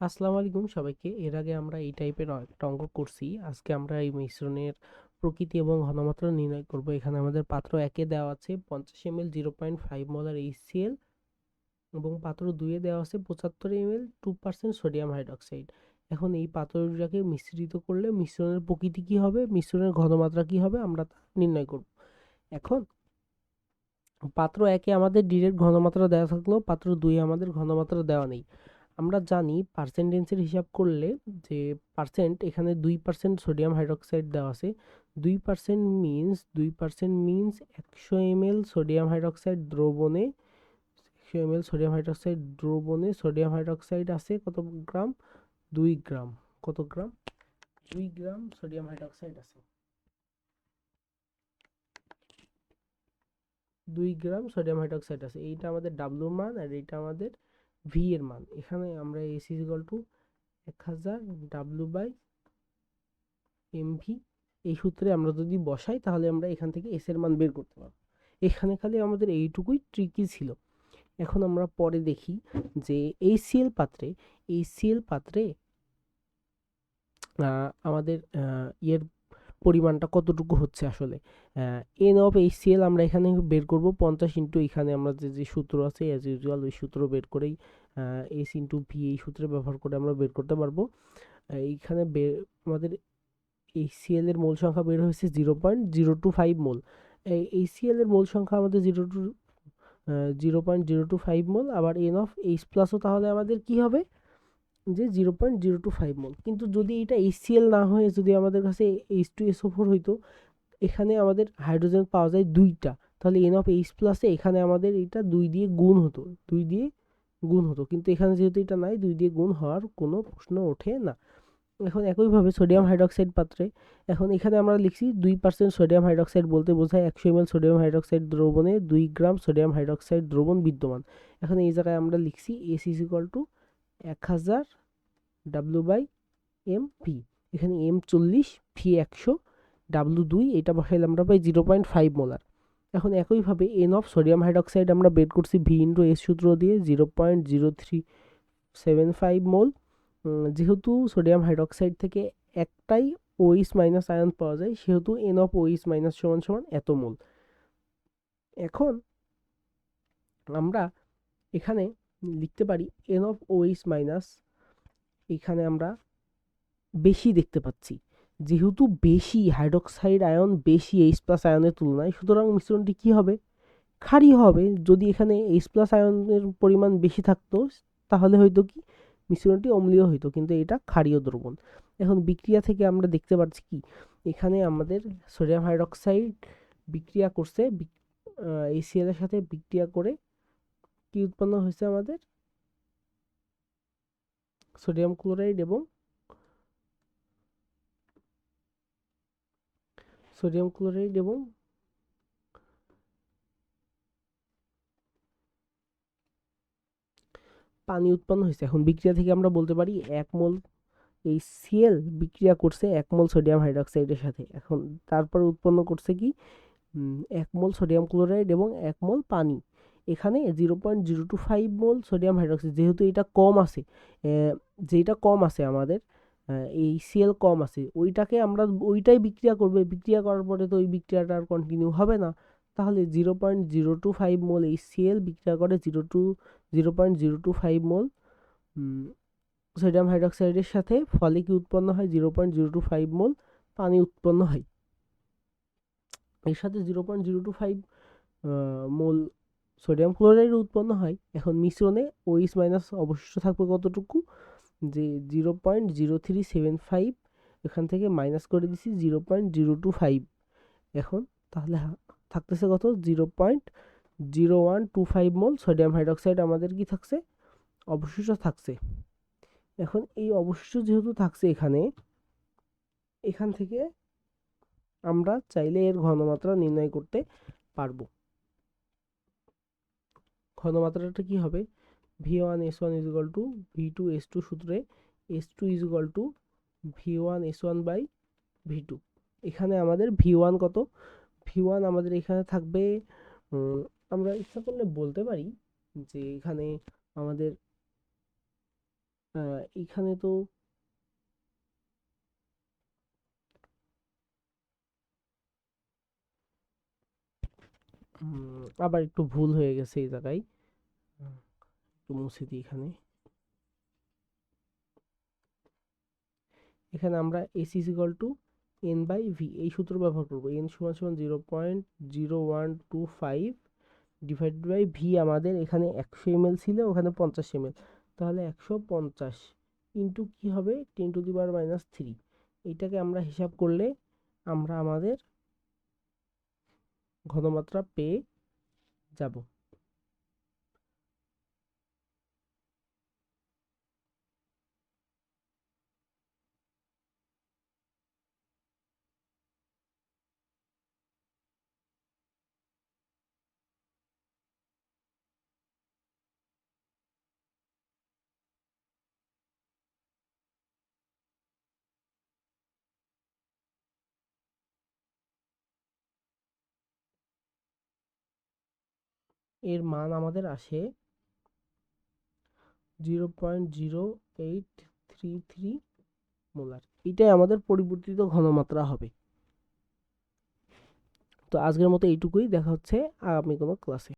আসসালামু আলাইকুম সবাইকে। এর আগে আমরা এই টাইপের একটা অঙ্ক করছি। আজকে আমরা এই মিশ্রণের প্রকৃতি এবং ঘনমাত্রা নির্ণয় করব। এখানে আমাদের পাত্র 1 এ দেওয়া আছে 50 ml 0.5 মোলার HCl এবং পাত্র 2 এ দেওয়া আছে 75 ml 2% সোডিয়াম হাইড্রক্সাইড। এখন এই পাত্র দুটাকে মিশ্রিত করলে মিশ্রণের প্রকৃতি কি হবে, মিশ্রণের ঘনমাত্রা কি হবে আমরা তা নির্ণয় করব। এখন পাত্র 1 এ আমাদের ডিরেক্ট ঘনমাত্রা দেওয়া থাকলেও পাত্র 2 এ আমাদের ঘনমাত্রা দেওয়া নেই। আমরা জানি পার্সেন্টেন্সের হিসাব করলে যে পার্সেন্ট এখানে 2% সোডিয়াম হাইড্রক্সাইড দেওয়া আছে। 2% মিন্স 100 ml সোডিয়াম হাইড্রক্সাইড দ্রবণে 100 ml সোডিয়াম হাইড্রক্সাইড আছে কত গ্রাম? 2 গ্রাম। কত গ্রাম? 2 গ্রাম সোডিয়াম হাইড্রক্সাইড আছে। 2 গ্রাম সোডিয়াম হাইড্রক্সাইড আছে। এইটা আমাদের ডাব্লিউ মান আর এইটা আমাদের ভি এর মান। এখানে আমরা S is equal to 1000 W by MV এই সূত্রে আমরা যদি বসাই তাহলে আমরা এখান থেকে এস এর মান বের করতে পারবো। এখানে খালি আমাদের এইটুকুই ট্রিকি ছিল। এখন আমরা পরে দেখি যে এই সিএল পাত্রে আমাদের ইয়ের পরিমাণটা কতটুকু হচ্ছে আসলে। এন অফ এইচসিএল আমরা এখানে বের করব 50 ইন্টু এখানে আমরা যে সূত্র আছে অ্যাজ ইউজুয়াল ওই সূত্র বের করেই এস ইন্টু ভি এই সূত্রে ব্যবহার করে আমরা বের করতে পারবো। এইখানে আমাদের এইচসিএল এর মোল সংখ্যা বের হয়েছে 0.025 মোল। এইচসিএল এর মোল সংখ্যা আমাদের 0.025 মোল। আবার এন অফ এইচ প্লাসও তাহলে আমাদের কি হবে যে 0.025 মোল। কিন্তু যদি এটা এইচসিএল না হয়ে যদি আমাদের কাছে H2SO4 হইতো, এখানে আমাদের হাইড্রোজেন পাওয়া যায় 2টা, তাহলে এন অফ এইচ প্লাসে এখানে আমাদের এটা 2 দিয়ে গুণ হতো, 2 দিয়ে গুণ হতো। কিন্তু এখানে যেহেতু এটা নাই, 2 দিয়ে গুণ হওয়ার কোনো প্রশ্ন ওঠে না। এখন একইভাবে সোডিয়াম হাইড্রক্সাইড পাত্রে এখন এখানে আমরা লিখছি 2% সোডিয়াম হাইড্রক্সাইড বলতে বোঝায় 100 ml সোডিয়াম হাইড্রক্সাইড দ্রবণে 2 গ্রাম সোডিয়াম হাইড্রক্সাইড দ্রবণ বিদ্যমান। এখন এই জায়গায় আমরা লিখছি S is equal to 1000 W by M V. এখানে এম 40, ভি 100, ডাব্লিউ 2, এটা বসাইলে আমরা পাই 0.5 মোলার। এখন একইভাবে এন অফ সোডিয়াম হাইড্রক্সাইড আমরা বের করছি ভি ইন্টু এস সূত্র দিয়ে 0.0375 মোল। যেহেতু সোডিয়াম হাইড্রক্সাইড থেকে একটাই ওইচ মাইনাস আয়ন পাওয়া যায়, সেহেতু এন অফ ওইচ মাইনাস সমান সমান এত মোল। এখন আমরা এখানে লিখতে পারি এন অফ ওইচ মাইনাস, এখানে আমরা বেশি দেখতে পাচ্ছি, যেহেতু বেশি হাইড্রক্সাইড আয়ন বেশি এইচ প্লাস আয়নের তুলনায়, সুতরাং মিশ্রণটি কি হবে? ক্ষারীয় হবে। যদি এখানে এইচ প্লাস আয়নের পরিমাণ বেশি থাকতো তাহলে হয়তো কি মিশ্রণটি অম্লীয় হইতো, কিন্তু এটা ক্ষারীয় দ্রবণ। এখন বিক্রিয়া থেকে আমরা দেখতে পাচ্ছি কি এখানে আমাদের সোডিয়াম হাইড্রক্সাইড বিক্রিয়া করছে HCl এর সাথে বিক্রিয়া করে কি উৎপন্ন হয়েছে আমাদের? সোডিয়াম ক্লোরাইড এবং সোডিয়াম ক্লোরাইড এবং পানি উৎপন্ন হয়েছে। এখন বিক্রিয়া থেকে আমরা বলতে পারি 1 মোল এই সিএল বিক্রিয়া করছে 1 মোল সোডিয়াম হাইড্রক্সাইডের সাথে। এখন তারপর উৎপন্ন করছে কি 1 মোল সোডিয়াম ক্লোরাইড এবং 1 মোল পানি। এখানে 0.025 মোল সোডিয়াম হাইড্রক্সাইড, যেহেতু এটা কম আছে, যেটা কম আছে আমাদের এই সিএল কম আছে, ওইটাকে আমরা ওইটাই বিক্রিয়া করবে। বিক্রিয়া করার পরে তো ওই বিক্রিয়াটা আর কন্টিনিউ হবে না। তাহলে 0.025 মোল এই সিএল বিক্রিয়া করে 0.025 মোল সোডিয়াম হাইড্রক্সাইডের সাথে, ফলে কি উৎপন্ন হয়? 0.025 মোল পানি উৎপন্ন হয়। এর সাথে 0.025 মোল সোডিয়াম ক্লোরাইড উৎপন্ন হয়। এখন মিশ্রণে ওইচ মাইনাস অবশিষ্ট থাকবে কতটুকু? যে 0.0375, এখান থেকে মাইনাস করে দিছি 0.025। এখন তাহলে থাকতেছে কত? 0.0125 মোল সোডিয়াম হাইড্রক্সাইড আমাদের কি থাকছে? অবশিষ্ট থাকছে। এখন এই অবশিষ্ট যেহেতু থাকছে এখানে, এখান থেকে আমরা চাইলে এর ঘনমাত্রা নির্ণয় করতে পারবো। ঘনমাত্রাটা কি হবে? V1S1 is equal two V2S2 সূত্রে S2 is equal two V1S1 by V2। এখানে আমাদের V1 কত? V1 আমাদের এখানে থাকবে, আমরা ইচ্ছা করলে বলতে পারি যে এখানে আমাদের এখানে তো আবার একটু ভুল হয়ে গেছে এই জায়গায়, একটু মুছে দিই এখানে। এখানে আমরা S is equal to N by V এই সূত্র ব্যবহার করব। এন সমান সমান 0.0125 ডিভাইড বাই ভি, আমাদের এখানে 100 ml ছিল, ওখানে 50 ml, তাহলে 150 ইন্টু কি হবে 10⁻³ এইটাকে আমরা হিসাব করলে আমরা আমাদের ঘনমাত্রা পেয়ে যাব। এর মান আমাদের আসে 0.0833 মোলার। এটাই আমাদের পরিবর্তিত ঘনমাত্রা হবে। তো আজকের মতো এইটুকুই, দেখা হচ্ছে আগামী কোনো ক্লাসে।